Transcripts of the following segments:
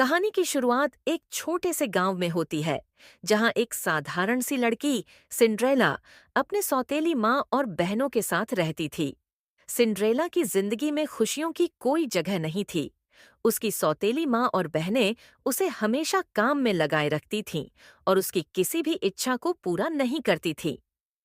कहानी की शुरुआत एक छोटे से गांव में होती है, जहां एक साधारण सी लड़की सिंड्रेला अपने सौतेली माँ और बहनों के साथ रहती थी। सिंड्रेला की जिंदगी में खुशियों की कोई जगह नहीं थी। उसकी सौतेली माँ और बहनें उसे हमेशा काम में लगाए रखती थीं और उसकी किसी भी इच्छा को पूरा नहीं करती थीं।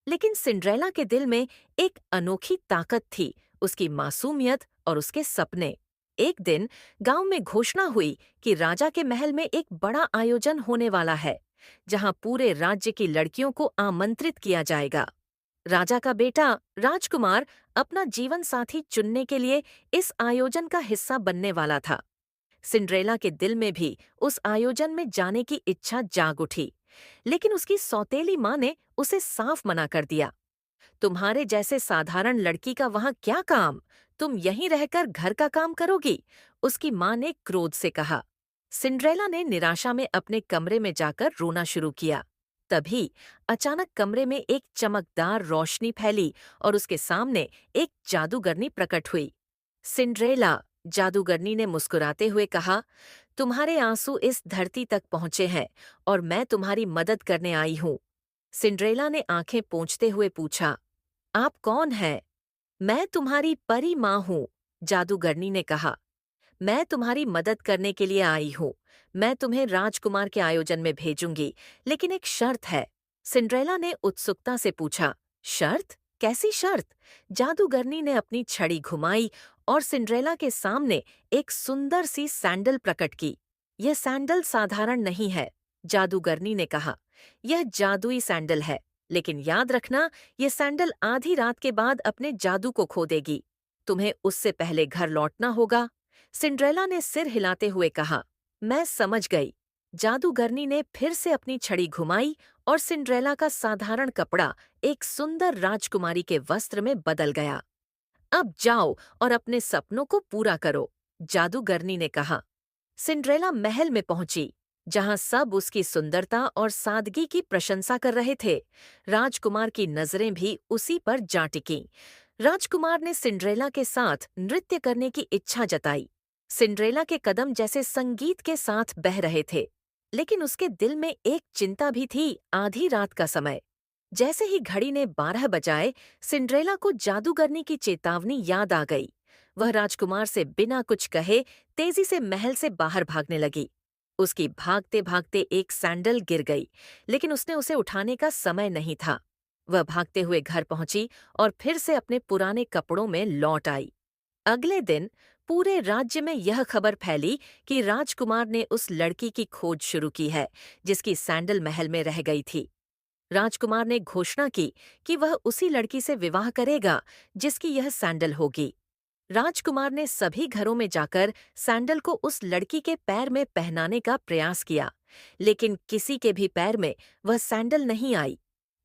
लेकिन सिंड्रेला के दिल में एक अनोखी ताकत थी, उसकी मासूमियत और उसके सपने। एक दिन गांव में घोषणा हुई कि राजा के महल में एक बड़ा आयोजन होने वाला है, जहां पूरे राज्य की लड़कियों को आमंत्रित किया जाएगा। राजा का बेटा राजकुमार अपना जीवन साथी चुनने के लिए इस आयोजन का हिस्सा बनने वाला था। सिंड्रेला के दिल में भी उस आयोजन में जाने की इच्छा जाग उठी, लेकिन उसकी सौतेली माँ ने उसे साफ मना कर दिया। तुम्हारे जैसे साधारण लड़की का वहां क्या काम? तुम यहीं रहकर घर का काम करोगी? उसकी माँ ने क्रोध से कहा। सिंड्रेला ने निराशा में अपने कमरे में जाकर रोना शुरू किया। तभी अचानक कमरे में एक चमकदार रोशनी फैली और उसके सामने एक जादूगरनी प्रकट हुई। सिंड्रेला, जादूगरनी ने मुस्कुराते हुए कहा, तुम्हारे आंसू इस धरती तक पहुंचे हैं और मैं तुम्हारी मदद करने आई हूँ। सिंड्रेला ने आंखें पोंछते हुए पूछा, आप कौन हैं? मैं तुम्हारी परी माँ हूँ, जादूगरनी ने कहा। मैं तुम्हारी मदद करने के लिए आई हूँ। मैं तुम्हें राजकुमार के आयोजन में भेजूंगी, लेकिन एक शर्त है। सिंड्रेला ने उत्सुकता से पूछा, शर्त? कैसी शर्त? जादूगरनी ने अपनी छड़ी घुमाई और सिंड्रेला के सामने एक सुंदर सी सैंडल प्रकट की। यह सैंडल साधारण नहीं है, जादूगरनी ने कहा। यह जादुई सैंडल है, लेकिन याद रखना, यह सैंडल आधी रात के बाद अपने जादू को खो देगी। तुम्हें उससे पहले घर लौटना होगा। सिंड्रेला ने सिर हिलाते हुए कहा, मैं समझ गई। जादूगरनी ने फिर से अपनी छड़ी घुमाई और सिंड्रेला का साधारण कपड़ा एक सुंदर राजकुमारी के वस्त्र में बदल गया। अब जाओ और अपने सपनों को पूरा करो, जादूगरनी ने कहा। सिंड्रेला महल में पहुंची, जहां सब उसकी सुंदरता और सादगी की प्रशंसा कर रहे थे। राजकुमार की नजरें भी उसी पर जा टिकीं। राजकुमार ने सिंड्रेला के साथ नृत्य करने की इच्छा जताई। सिंड्रेला के कदम जैसे संगीत के साथ बह रहे थे, लेकिन उसके दिल में एक चिंता भी थी, आधी रात का समय। जैसे ही घड़ी ने 12 बजाए, सिंड्रेला को जादूगरनी की चेतावनी याद आ गई। वह राजकुमार से बिना कुछ कहे तेजी से महल से बाहर भागने लगी। उसकी भागते भागते एक सैंडल गिर गई, लेकिन उसने उसे उठाने का समय नहीं था। वह भागते हुए घर पहुंची और फिर से अपने पुराने कपड़ों में लौट आई। अगले दिन पूरे राज्य में यह खबर फैली कि राजकुमार ने उस लड़की की खोज शुरू की है, जिसकी सैंडल महल में रह गई थी। राजकुमार ने घोषणा की कि वह उसी लड़की से विवाह करेगा जिसकी यह सैंडल होगी। राजकुमार ने सभी घरों में जाकर सैंडल को उस लड़की के पैर में पहनाने का प्रयास किया, लेकिन किसी के भी पैर में वह सैंडल नहीं आई।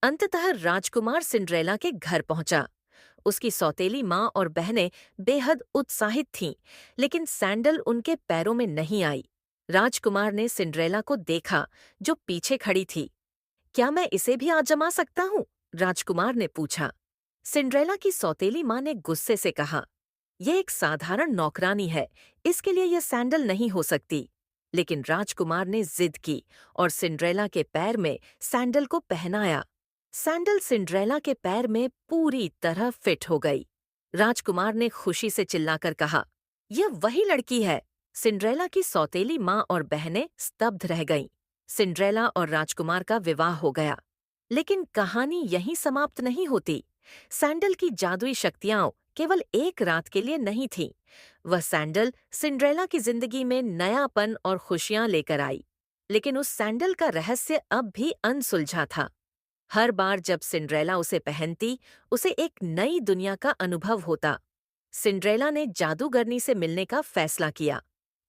अंततः राजकुमार सिंड्रेला के घर पहुंचा। उसकी सौतेली माँ और बहनें बेहद उत्साहित थीं, लेकिन सैंडल उनके पैरों में नहीं आई। राजकुमार ने सिंड्रेला को देखा, जो पीछे खड़ी थी। क्या मैं इसे भी आजमा सकता हूँ? राजकुमार ने पूछा। सिंड्रेला की सौतेली माँ ने गुस्से से कहा, यह एक साधारण नौकरानी है, इसके लिए यह सैंडल नहीं हो सकती। लेकिन राजकुमार ने जिद की और सिंड्रेला के पैर में सैंडल को पहनाया। सैंडल सिंड्रेला के पैर में पूरी तरह फिट हो गई। राजकुमार ने खुशी से चिल्लाकर कहा, यह वही लड़की है। सिंड्रेला की सौतेली माँ और बहनें स्तब्ध रह गईं। सिंड्रेला और राजकुमार का विवाह हो गया। लेकिन कहानी यहीं समाप्त नहीं होती। सैंडल की जादुई शक्तियां केवल एक रात के लिए नहीं थीं। वह सैंडल सिंड्रेला की जिंदगी में नयापन और खुशियां लेकर आई। लेकिन उस सैंडल का रहस्य अब भी अनसुलझा था। हर बार जब सिंड्रेला उसे पहनती, उसे एक नई दुनिया का अनुभव होता। सिंड्रेला ने जादूगरनी से मिलने का फैसला किया।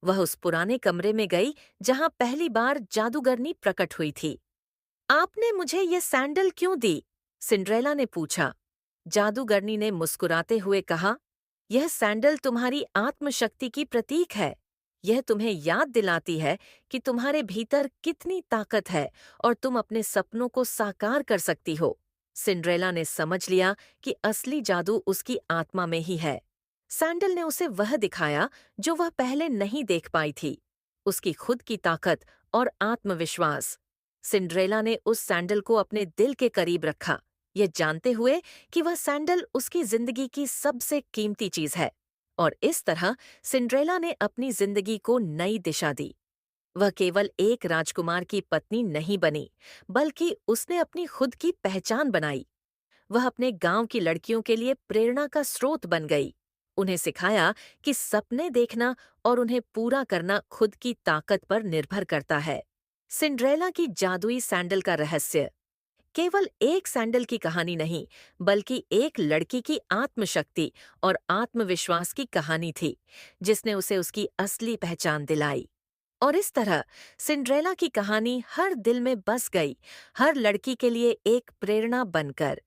वह उस पुराने कमरे में गई जहां पहली बार जादूगरनी प्रकट हुई थी। आपने मुझे ये सैंडल क्यों दी? सिंड्रेला ने पूछा। जादूगरनी ने मुस्कुराते हुए कहा, यह सैंडल तुम्हारी आत्मशक्ति की प्रतीक है। यह तुम्हें याद दिलाती है कि तुम्हारे भीतर कितनी ताकत है और तुम अपने सपनों को साकार कर सकती हो। सिंड्रेला ने समझ लिया कि असली जादू उसकी आत्मा में ही है। सैंडल ने उसे वह दिखाया जो वह पहले नहीं देख पाई थी। उसकी खुद की ताकत और आत्मविश्वास। सिंड्रेला ने उस सैंडल को अपने दिल के करीब रखा, ये जानते हुए कि वह सैंडल उसकी जिंदगी की सबसे कीमती चीज है। और इस तरह सिंड्रेला ने अपनी जिंदगी को नई दिशा दी। वह केवल एक राजकुमार की पत्नी नहीं बनी, बल्कि उसने अपनी खुद की पहचान बनाई। वह अपने गांव की लड़कियों के लिए प्रेरणा का स्रोत बन गई। उन्हें सिखाया कि सपने देखना और उन्हें पूरा करना खुद की ताकत पर निर्भर करता है। सिंड्रेला की जादुई सैंडल का रहस्य केवल एक सैंडल की कहानी नहीं, बल्कि एक लड़की की आत्मशक्ति और आत्मविश्वास की कहानी थी, जिसने उसे उसकी असली पहचान दिलाई। और इस तरह सिंड्रेला की कहानी हर दिल में बस गई, हर लड़की के लिए एक प्रेरणा बनकर।